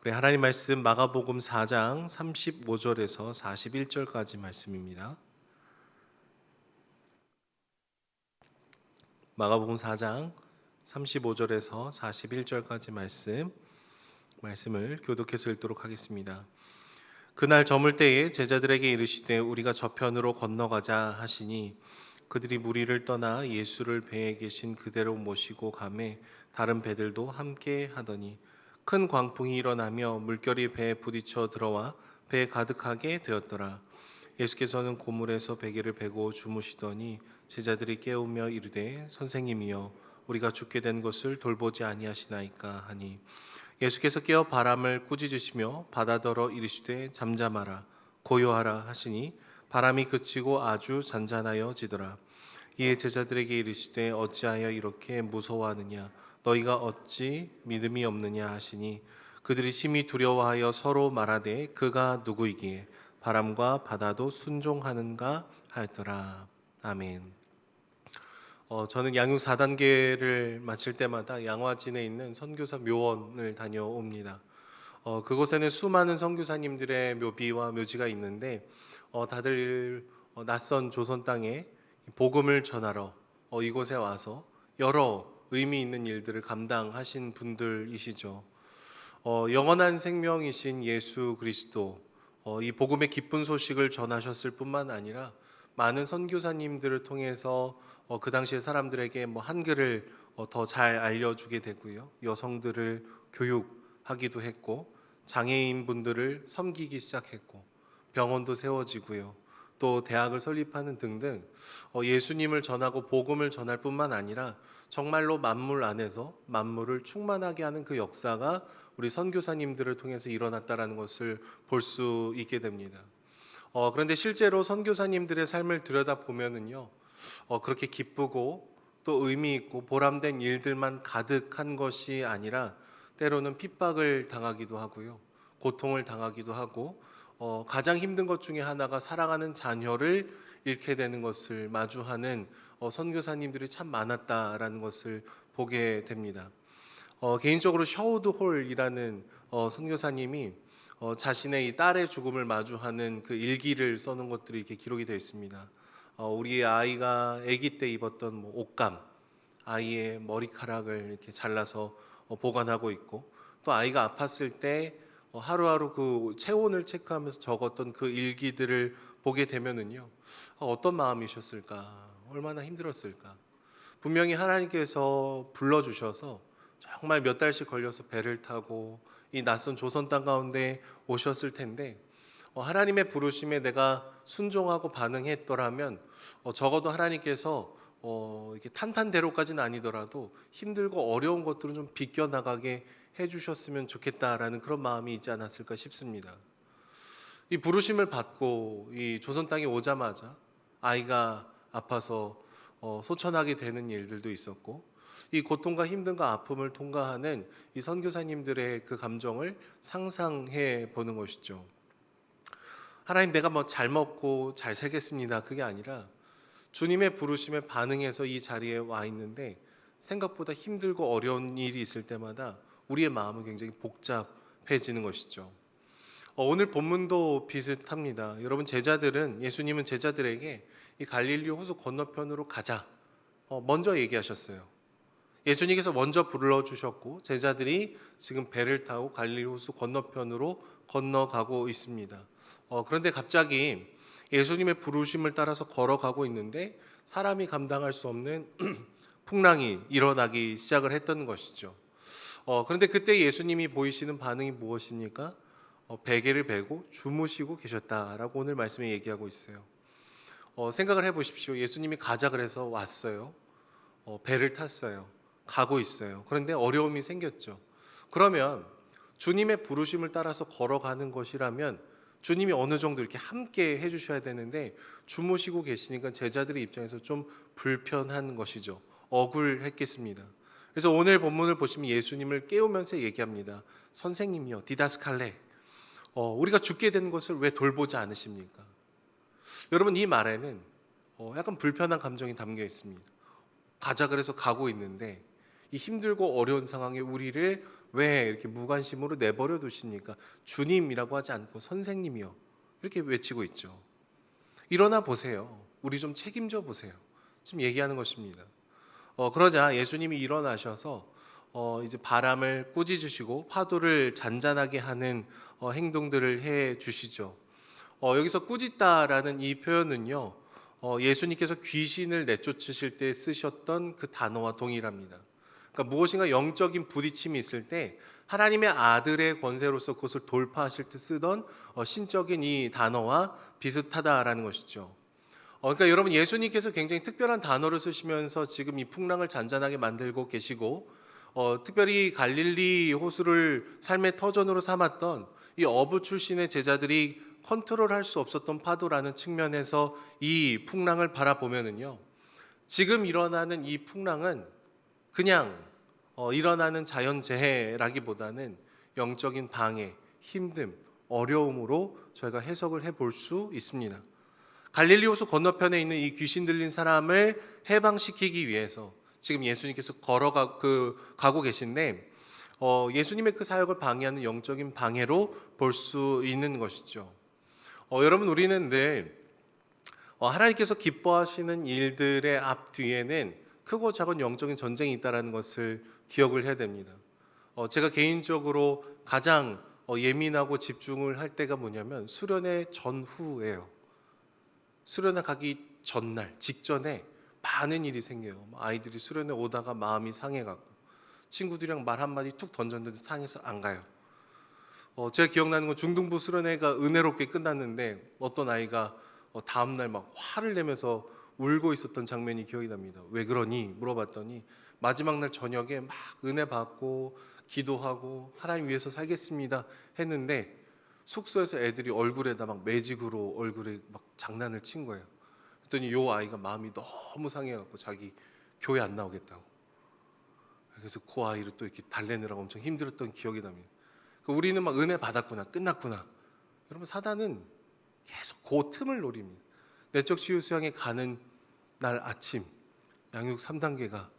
우리 하나님 말씀 마가복음 4장 35절에서 41절까지 말씀입니다. 마가복음 4장 35절에서 41절까지 말씀을 교독해서 읽도록 하겠습니다. 그날 저물 때에 제자들에게 이르시되 우리가 저편으로 건너가자 하시니 그들이 무리를 떠나 예수를 배에 계신 그대로 모시고 가매 다른 배들도 함께 하더니 큰 광풍이 일어나며 물결이 배에 부딪혀 들어와 배에 가득하게 되었더라. 예수께서는 고물에서 베개를 베고 주무시더니 제자들이 깨우며 이르되 선생님이여 우리가 죽게 된 것을 돌보지 아니하시나이까 하니 예수께서 깨어 바람을 꾸짖으시며 바다더러 이르시되 잠잠하라 고요하라 하시니 바람이 그치고 아주 잔잔하여지더라. 이에 제자들에게 이르시되 어찌하여 이렇게 무서워하느냐 너희가 어찌 믿음이 없느냐 하시니 그들이 심히 두려워하여 서로 말하되 그가 누구이기에 바람과 바다도 순종하는가 하였더라. 아멘. 저는 양육 4단계를 마칠 때마다 양화진에 있는 선교사 묘원을 다녀옵니다. 그곳에는 수많은 선교사님들의 묘비와 묘지가 있는데 다들 낯선 조선 땅에 복음을 전하러 이곳에 와서 여러 의미 있는 일들을 감당하신 분들이시죠. 영원한 생명이신 예수 그리스도, 이 복음의 기쁜 소식을 전하셨을 뿐만 아니라 많은 선교사님들을 통해서 그 당시에 사람들에게 한글을 더 잘 알려주게 되고요. 여성들을 교육하기도 했고 장애인 분들을 섬기기 시작했고 병원도 세워지고요. 또 대학을 설립하는 등등 예수님을 전하고 복음을 전할 뿐만 아니라 정말로 만물 안에서 만물을 충만하게 하는 그 역사가 우리 선교사님들을 통해서 일어났다라는 것을 볼 수 있게 됩니다. 그런데 실제로 선교사님들의 삶을 들여다보면은요, 그렇게 기쁘고 또 의미 있고 보람된 일들만 가득한 것이 아니라 때로는 핍박을 당하기도 하고요, 고통을 당하기도 하고, 가장 힘든 것 중에 하나가 사랑하는 자녀를 잃게 되는 것을 마주하는 선교사님들이 참 많았다라는 것을 보게 됩니다. 개인적으로 셔우드 홀이라는 선교사님이 자신의 이 딸의 죽음을 마주하는 그 일기를 써놓은 것들이 이렇게 기록이 되어 있습니다. 우리 아이가 아기 때 입었던 옷감, 아이의 머리카락을 이렇게 잘라서 보관하고 있고, 또 아이가 아팠을 때 하루하루 그 체온을 체크하면서 적었던 그 일기들을 보게 되면은요, 어떤 마음이셨을까, 얼마나 힘들었을까. 분명히 하나님께서 불러주셔서 정말 몇 달씩 걸려서 배를 타고 이 낯선 조선 땅 가운데 오셨을 텐데, 하나님의 부르심에 내가 순종하고 반응했더라면 적어도 하나님께서 이렇게 탄탄대로까지는 아니더라도 힘들고 어려운 것들은 좀 비껴나가게 해주셨으면 좋겠다라는 그런 마음이 있지 않았을까 싶습니다. 이 부르심을 받고 이 조선 땅에 오자마자 아이가 아파서 소천하게 되는 일들도 있었고, 이 고통과 힘듦과 아픔을 통과하는 이 선교사님들의 그 감정을 상상해 보는 것이죠. 하나님, 내가 잘 먹고 잘 살겠습니다, 그게 아니라 주님의 부르심에 반응해서 이 자리에 와 있는데 생각보다 힘들고 어려운 일이 있을 때마다 우리의 마음은 굉장히 복잡해지는 것이죠. 오늘 본문도 비슷합니다. 여러분, 예수님은 제자들에게 이 갈릴리 호수 건너편으로 가자 먼저 얘기하셨어요. 예수님께서 먼저 불러주셨고 제자들이 지금 배를 타고 갈릴리 호수 건너편으로 건너가고 있습니다. 그런데 갑자기 예수님의 부르심을 따라서 걸어가고 있는데 사람이 감당할 수 없는 풍랑이 일어나기 시작을 했던 것이죠. 그런데 그때 예수님이 보이시는 반응이 무엇입니까? 베개를 베고 주무시고 계셨다라고 오늘 말씀에 얘기하고 있어요. 생각을 해보십시오. 예수님이 가자 그래서 왔어요. 배를 탔어요. 가고 있어요. 그런데 어려움이 생겼죠. 그러면 주님의 부르심을 따라서 걸어가는 것이라면 주님이 어느 정도 이렇게 함께 해주셔야 되는데 주무시고 계시니까 제자들의 입장에서 좀 불편한 것이죠. 억울했겠습니다. 그래서 오늘 본문을 보시면 예수님을 깨우면서 얘기합니다. 선생님이요, 디다스칼레, 우리가 죽게 된 것을 왜 돌보지 않으십니까? 여러분, 이 말에는 약간 불편한 감정이 담겨 있습니다. 가자 그래서 가고 있는데 이 힘들고 어려운 상황에 우리를 왜 이렇게 무관심으로 내버려 두십니까? 주님이라고 하지 않고 선생님이요. 이렇게 외치고 있죠. 일어나 보세요. 우리 좀 책임져 보세요. 지금 얘기하는 것입니다. 그러자 예수님이 일어나셔서 이제 바람을 꾸짖으시고 파도를 잔잔하게 하는 행동들을 해 주시죠. 여기서 꾸짖다라는 이 표현은요, 예수님께서 귀신을 내쫓으실 때 쓰셨던 그 단어와 동일합니다. 그러니까 무엇인가 영적인 부딪힘이 있을 때 하나님의 아들의 권세로서 그것을 돌파하실 때 쓰던 신적인 이 단어와 비슷하다라는 것이죠. 그러니까 여러분, 예수님께서 굉장히 특별한 단어를 쓰시면서 지금 이 풍랑을 잔잔하게 만들고 계시고, 특별히 갈릴리 호수를 삶의 터전으로 삼았던 이 어부 출신의 제자들이 컨트롤할 수 없었던 파도라는 측면에서 이 풍랑을 바라보면은요, 지금 일어나는 이 풍랑은 그냥 일어나는 자연재해라기보다는 영적인 방해, 힘듦, 어려움으로 저희가 해석을 해볼 수 있습니다. 갈릴리 호수 건너편에 있는 이 귀신 들린 사람을 해방시키기 위해서 지금 예수님께서 가고 계신데, 예수님의 그 사역을 방해하는 영적인 방해로 볼 수 있는 것이죠. 여러분, 우리는 늘 하나님께서 기뻐하시는 일들의 앞뒤에는 크고 작은 영적인 전쟁이 있다는 것을 기억을 해야 됩니다. 제가 개인적으로 가장 예민하고 집중을 할 때가 뭐냐면 수련회 전후예요. 수련회 가기 전날, 직전에 많은 일이 생겨요. 아이들이 수련회 오다가 마음이 상해갖고 친구들이랑 말 한마디 툭 던졌는데 상해서 안 가요. 제가 기억나는 건 중등부 수련회가 은혜롭게 끝났는데 어떤 아이가 다음날 막 화를 내면서 울고 있었던 장면이 기억이 납니다. 왜 그러니? 물어봤더니 마지막 날 저녁에 막 은혜 받고 기도하고 하나님 위해서 살겠습니다 했는데 숙소에서 애들이 얼굴에다 막 매직으로 얼굴에 막 장난을 친 거예요. 그랬더니 요 아이가 마음이 너무 상해갖고 자기 교회 안 나오겠다고. 그래서 그 아이를 또 이렇게 달래느라고 엄청 힘들었던 기억이 납니다. 우리는 막 은혜 받았구나, 끝났구나. 여러분, 사단은 계속 그 틈을 노립니다. 내적 치유 수양에 가는 날 아침 양육 3단계가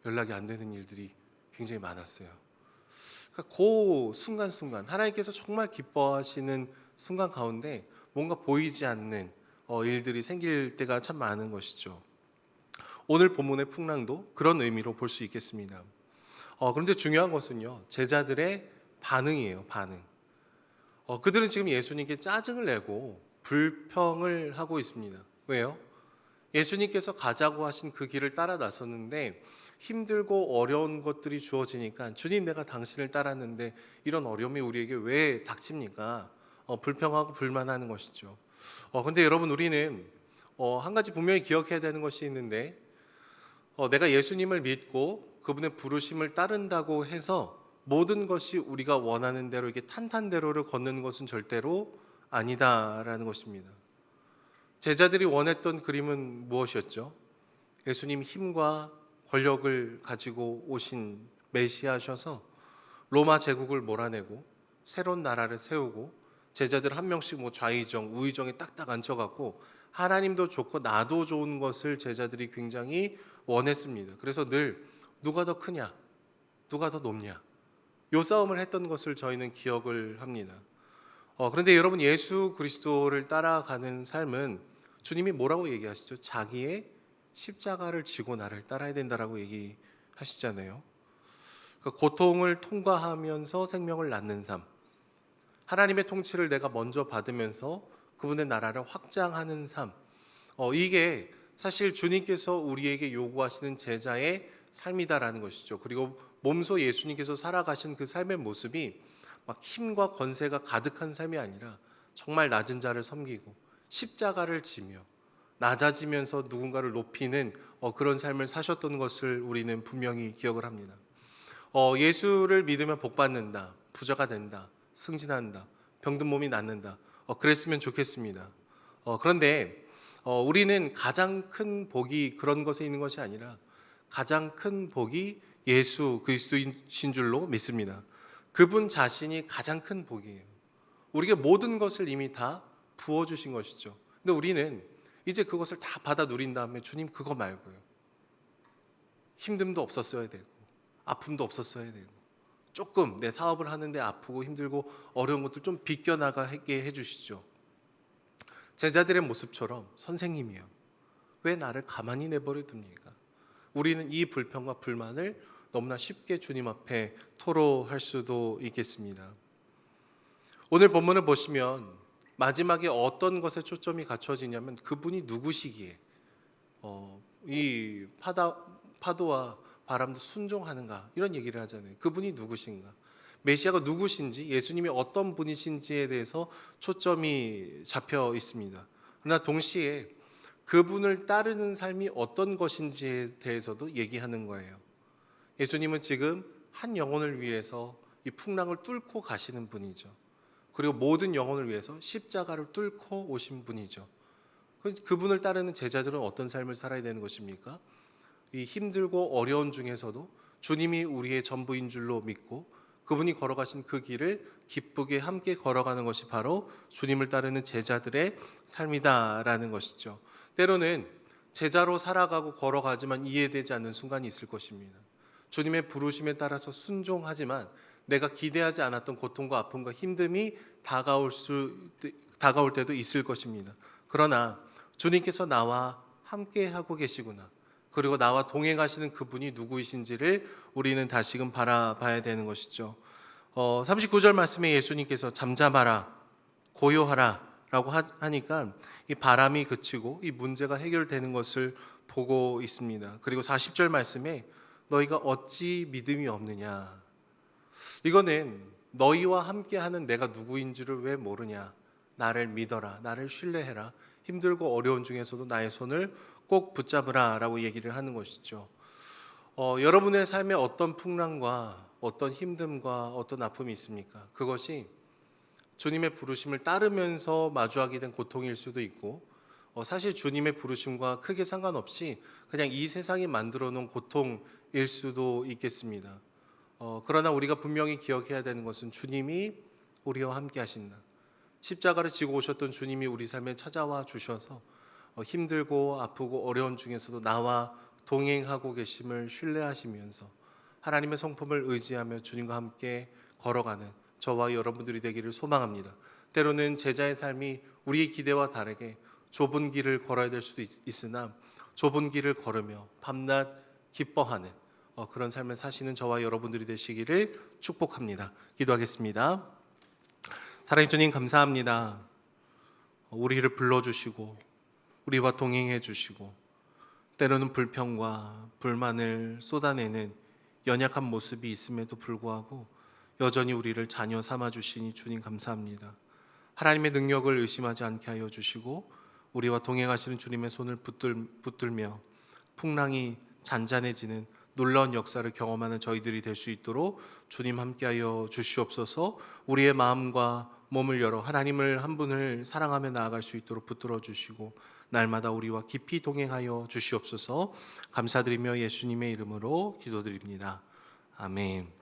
연락이 안 되는 일들이 굉장히 많았어요. 그러니까 그 순간순간 하나님께서 정말 기뻐하시는 순간 가운데 뭔가 보이지 않는 일들이 생길 때가 참 많은 것이죠. 오늘 본문의 풍랑도 그런 의미로 볼 수 있겠습니다. 그런데 중요한 것은요, 제자들의 반응이에요. 반응. 그들은 지금 예수님께 짜증을 내고 불평을 하고 있습니다. 왜요? 예수님께서 가자고 하신 그 길을 따라 나섰는데 힘들고 어려운 것들이 주어지니까 주님, 내가 당신을 따랐는데 이런 어려움이 우리에게 왜 닥칩니까? 불평하고 불만하는 것이죠. 근데 여러분, 우리는 한 가지 분명히 기억해야 되는 것이 있는데, 내가 예수님을 믿고 그분의 부르심을 따른다고 해서 모든 것이 우리가 원하는 대로 이렇게 탄탄대로를 걷는 것은 절대로 아니다라는 것입니다. 제자들이 원했던 그림은 무엇이었죠? 예수님 힘과 권력을 가지고 오신 메시아셔서 로마 제국을 몰아내고 새로운 나라를 세우고 제자들 한 명씩 뭐 좌의정, 우의정에 딱딱 앉혀갖고 하나님도 좋고 나도 좋은 것을 제자들이 굉장히 원했습니다. 그래서 늘 누가 더 크냐, 누가 더 높냐, 요 싸움을 했던 것을 저희는 기억을 합니다. 그런데 여러분, 예수 그리스도를 따라가는 삶은 주님이 뭐라고 얘기하시죠? 자기의 십자가를 지고 나를 따라야 된다라고 얘기하시잖아요. 그러니까 고통을 통과하면서 생명을 낳는 삶, 하나님의 통치를 내가 먼저 받으면서 그분의 나라를 확장하는 삶, 이게 사실 주님께서 우리에게 요구하시는 제자의 삶이다라는 것이죠. 그리고 몸소 예수님께서 살아가신 그 삶의 모습이 막 힘과 권세가 가득한 삶이 아니라 정말 낮은 자를 섬기고 십자가를 지며 낮아지면서 누군가를 높이는 그런 삶을 사셨던 것을 우리는 분명히 기억을 합니다. 예수를 믿으면 복 받는다, 부자가 된다, 승진한다, 병든 몸이 낫는다. 그랬으면 좋겠습니다. 그런데 우리는 가장 큰 복이 그런 것에 있는 것이 아니라 가장 큰 복이 예수 그리스도이신 줄로 믿습니다. 그분 자신이 가장 큰 복이에요. 우리에게 모든 것을 이미 다 부어주신 것이죠. 근데 우리는 이제 그것을 다 받아 누린 다음에 주님, 그거 말고요, 힘듦도 없었어야 되고 아픔도 없었어야 되고 조금 내 사업을 하는데 아프고 힘들고 어려운 것들 좀 비껴나가게 해주시죠. 제자들의 모습처럼 선생님이요, 왜 나를 가만히 내버려 둡니까? 우리는 이 불평과 불만을 너무나 쉽게 주님 앞에 토로할 수도 있겠습니다. 오늘 본문을 보시면 마지막에 어떤 것에 초점이 갖춰지냐면 그분이 누구시기에 이 파도와 바람도 순종하는가, 이런 얘기를 하잖아요. 그분이 누구신가, 메시아가 누구신지, 예수님이 어떤 분이신지에 대해서 초점이 잡혀 있습니다. 그러나 동시에 그분을 따르는 삶이 어떤 것인지에 대해서도 얘기하는 거예요. 예수님은 지금 한 영혼을 위해서 이 풍랑을 뚫고 가시는 분이죠. 그리고 모든 영혼을 위해서 십자가를 뚫고 오신 분이죠. 그분을 따르는 제자들은 어떤 삶을 살아야 되는 것입니까? 이 힘들고 어려운 중에서도 주님이 우리의 전부인 줄로 믿고 그분이 걸어가신 그 길을 기쁘게 함께 걸어가는 것이 바로 주님을 따르는 제자들의 삶이다라는 것이죠. 때로는 제자로 살아가고 걸어가지만 이해되지 않는 순간이 있을 것입니다. 주님의 부르심에 따라서 순종하지만 내가 기대하지 않았던 고통과 아픔과 힘듦이 다가올 때도 있을 것입니다. 그러나 주님께서 나와 함께 하고 계시구나, 그리고 나와 동행하시는 그분이 누구이신지를 우리는 다시금 바라봐야 되는 것이죠. 39절 말씀에 예수님께서 잠잠하라, 고요하라 라고 하니까 이 바람이 그치고 이 문제가 해결되는 것을 보고 있습니다. 그리고 40절 말씀에 너희가 어찌 믿음이 없느냐, 이거는 너희와 함께하는 내가 누구인지를 왜 모르냐, 나를 믿어라, 나를 신뢰해라, 힘들고 어려운 중에서도 나의 손을 꼭 붙잡으라 라고 얘기를 하는 것이죠. 여러분의 삶에 어떤 풍랑과 어떤 힘듦과 어떤 아픔이 있습니까? 그것이 주님의 부르심을 따르면서 마주하게 된 고통일 수도 있고, 사실 주님의 부르심과 크게 상관없이 그냥 이 세상이 만들어 놓은 고통일 수도 있겠습니다. 그러나 우리가 분명히 기억해야 되는 것은 주님이 우리와 함께 하신다. 십자가를 지고 오셨던 주님이 우리 삶에 찾아와 주셔서 힘들고 아프고 어려운 중에서도 나와 동행하고 계심을 신뢰하시면서 하나님의 성품을 의지하며 주님과 함께 걸어가는 저와 여러분들이 되기를 소망합니다. 때로는 제자의 삶이 우리의 기대와 다르게 좁은 길을 걸어야 될 수도 있으나 좁은 길을 걸으며 밤낮 기뻐하는 그런 삶을 사시는 저와 여러분들이 되시기를 축복합니다. 기도하겠습니다. 사랑의 주님, 감사합니다. 우리를 불러주시고 우리와 동행해 주시고 때로는 불평과 불만을 쏟아내는 연약한 모습이 있음에도 불구하고 여전히 우리를 자녀 삼아 주시니 주님 감사합니다. 하나님의 능력을 의심하지 않게 하여 주시고 우리와 동행하시는 주님의 손을 붙들며 풍랑이 잔잔해지는 놀라운 역사를 경험하는 저희들이 될 수 있도록 주님 함께하여 주시옵소서. 우리의 마음과 몸을 열어 하나님을 한 분을 사랑하며 나아갈 수 있도록 붙들어 주시고 날마다 우리와 깊이 동행하여 주시옵소서. 감사드리며 예수님의 이름으로 기도드립니다. 아멘.